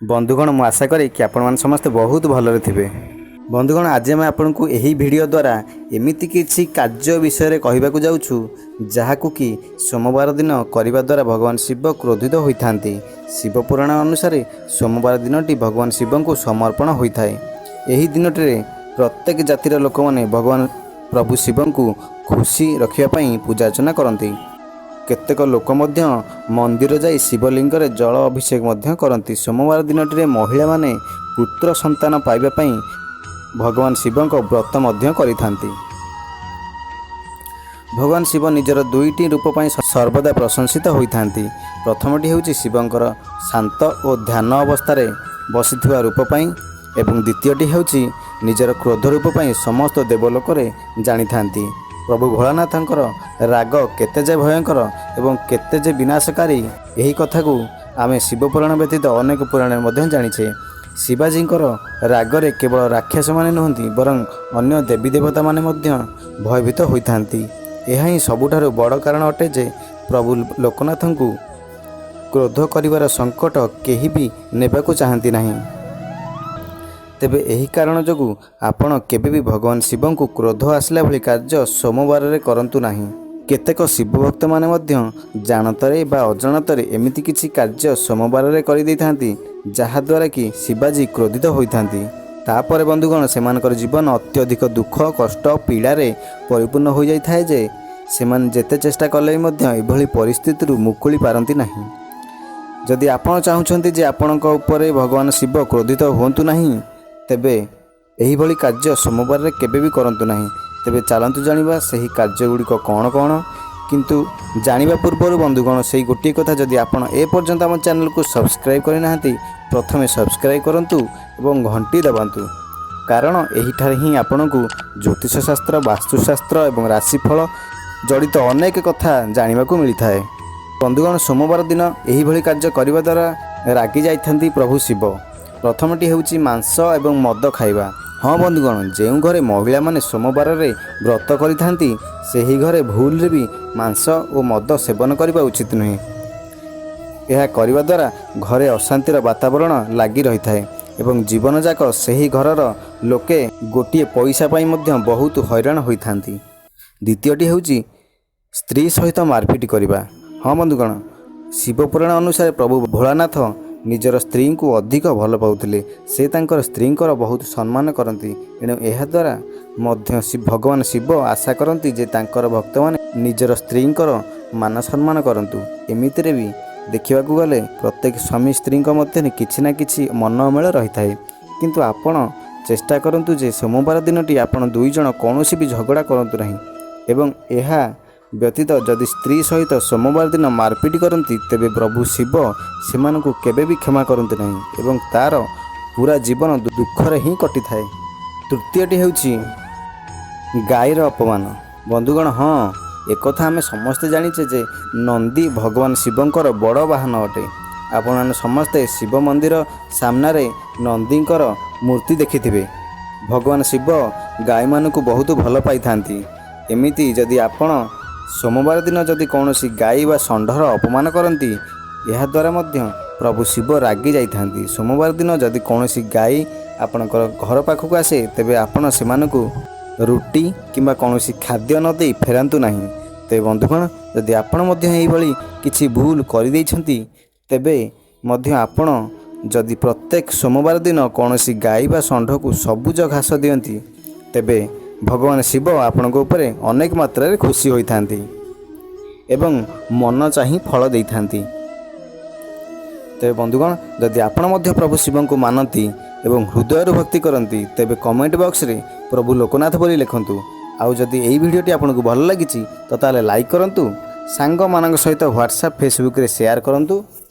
बंधुगण मु आशा करी कि आपण मैंने समस्ते बहुत भलरे थे। बंधुगण आज मैं आपन को यही वीडियो द्वारा एमिति किछि कार्य विषय कहवाक जाऊँ जहाकू कि सोमवार दिन करने द्वारा भगवान शिव क्रोधित होइथांती। शिव पुराण अनुसार सोमवार दिनटी भगवान शिव को समर्पण होता है। यही दिनटे प्रत्येक जातिर लोक मैंने भगवान प्रभु शिव को खुशी रखापी पूजा अर्चना करती। केतेक लोक मंदिर जाई शिवलिंग रे जल अभिषेक करती। सोमवार दिनटे महिला माने पुत्र संतान पाइबापी भगवान शिव व्रत करिथांती। भगवान शिव निजर दुईटी रूप सर्वदा प्रशंसित होइथांती। प्रथमटी होउची शिवंकर शांत और ध्यान अवस्था बसिथिबा रूप एवं द्वितीयटी होउची निजर क्रोध रूप समस्त देवलोक जानी थांती। प्रभु भोलानाथंकर राग केते भयंकर एवं केते विनाशकारी यही कथा को आमे शिव पुराण व्यतीत अनेक पुराण जानिछे। शिवाजींकर रागरे केवल राक्षस माने नुहंती बरं अन्य देवी देवता माने भयभीत होइथांती। यह ही सबुठारु बड़ कारण अटे जे प्रभु लोकनाथ को क्रोध करिवार संकट केही भी नेबाकू चाहती नहीं। तेबे यही कारण जोगु आपण केबे भी भगवान शिव को क्रोध आसला भली कार्य सोमवार रे करंतु नहीं। केतेक शिव भक्त माने जानतरे बा अजाणतरे एमिति किछि कार्य सोमवार रे करि दैथांती जहा द्वारा कि शिवाजी क्रोधित होइथांती। तापर बंधुगण सेमानकर जीवन अत्यधिक दुख कष्ट पीड़ारे परिपूर्ण हो जाई थाए जे सेमान जेते चेष्टा कले एभली परिस्थिति मुकुली पारंती नहीं। जदि आपण चाहुछंती जे आपणक उपरे भगवान शिव क्रोधित होंतु नहीं तेबे एही भली कार्य सोमवार रे केबे भी करंतु नहीं। तेबे चलतु जानिबा सही कार्य गुड़िक कौन कौन। किंतु जानिबा पूर्व बंधुगण से गोटे कथा जदि आपण ए पर्यंत आम चैनल को सब्सक्राइब करना प्रथमे सब्सक्राइब करंतु एवं घंटी दबांतु। कारण एही ठारे ही आपण को ज्योतिष शास्त्र वास्तुशास्त्र एवं राशिफल जड़ित अनेक कथा जानिबा को मिलता है। बंधुगण सोमवार दिन एही भली कार्य करिबा द्वारा रागी जाइथांती प्रभु शिव। प्रथमटी होउची मांस एवं मद खाइबा। हाँ बंधुगण जो घरे महिला माने सोमवार रे व्रत करिथांती सेही घरे भूल रे भी मांस और मद सेवन करबा उचित नुहे। यह करबा द्वारा घरे अशांतिर वातावरण लागी रही थाए एवं जीवन जाक सेही घरर लोके गोटिए पैसा पाई मध्य बहुत हैरान होइथांती। द्वितीयटी होउची स्त्री सहित मारपिट करबा। हाँ बंधुगण शिव पुराण अनुसार प्रभु भोलानाथ निजर स्त्री को अधिक भल पाउथिले। से तांकर स्त्रींकर बहुत सम्मान करती। एणु यह द्वारा भगवान शिव आशा करती जे तांकर भक्त माने निजर स्त्रींकर मान सम्मान करंतु। एमितिरे भी देखिबाकू गले प्रत्येक स्वामी स्त्रींक मध्य किछि ना किछि मनोमेल रही थाए। किंतु आपण चेष्टा करंतु जे सोमवार दिनटी आपण दुई जण कौनसी भी झगड़ा करंतु नहीं। एवं यह व्यतीत जदि स्त्री सहित सोमवार दिन मारपिट करती तेबे प्रभु शिव सेमानकु केबे भी क्षमा करते नहीं एवं तार पूरा जीवन दुखरे ही कटि थाए। तृतीयटी होउची गाईर अपमान। बंधुगण हाँ एक कथा आमे समस्ते जानिचे जे नंदी भगवान शिवंकर बड़ वाहन अटे। आपण माने समस्ते शिव मंदिर सामने नंदींकर मूर्ति देखिथिबे। भगवान शिव गाई मानकु बहुत भल पाई थांती। एमिति जदि आपण सोमवार दिन जदि कौनसी गाई वा षंढर अपमान करती यह द्वारा प्रभु शिव रागी जाइथांती। सोमवार दिन जदि कौनसी गाई आपणकर घर पाखक आसे तेबे आपण सेमानकु रुटी किंबा कौनसी खाद्य न दे फेरांतु नहीं। तेबे बंधुगण जदि आपण एही भली किछि भूल करि दैछंती तेबे आपण जदि प्रत्येक सोमवार दिन कौनसी गाई वा षंढ को सबुज घास दियंती तेबे भगवान शिव आपणक उपरे अनेक मात्रा रे खुशी होइथांती एवं मन चाही फल देइथांती। तेबे बंधुगण जदि आपण मध्य प्रभु शिव को मानती एवं हृदय भक्ति करती तेबे कमेंट बॉक्स रे प्रभु लोकनाथ बोली लिखंतु। आउ जदि एही वीडियोटी आपनको भल लागिछि तो ताले लाइक करंतु, सांग मानक सहित व्हाट्सएप फेसबुक रे शेयर करंतु।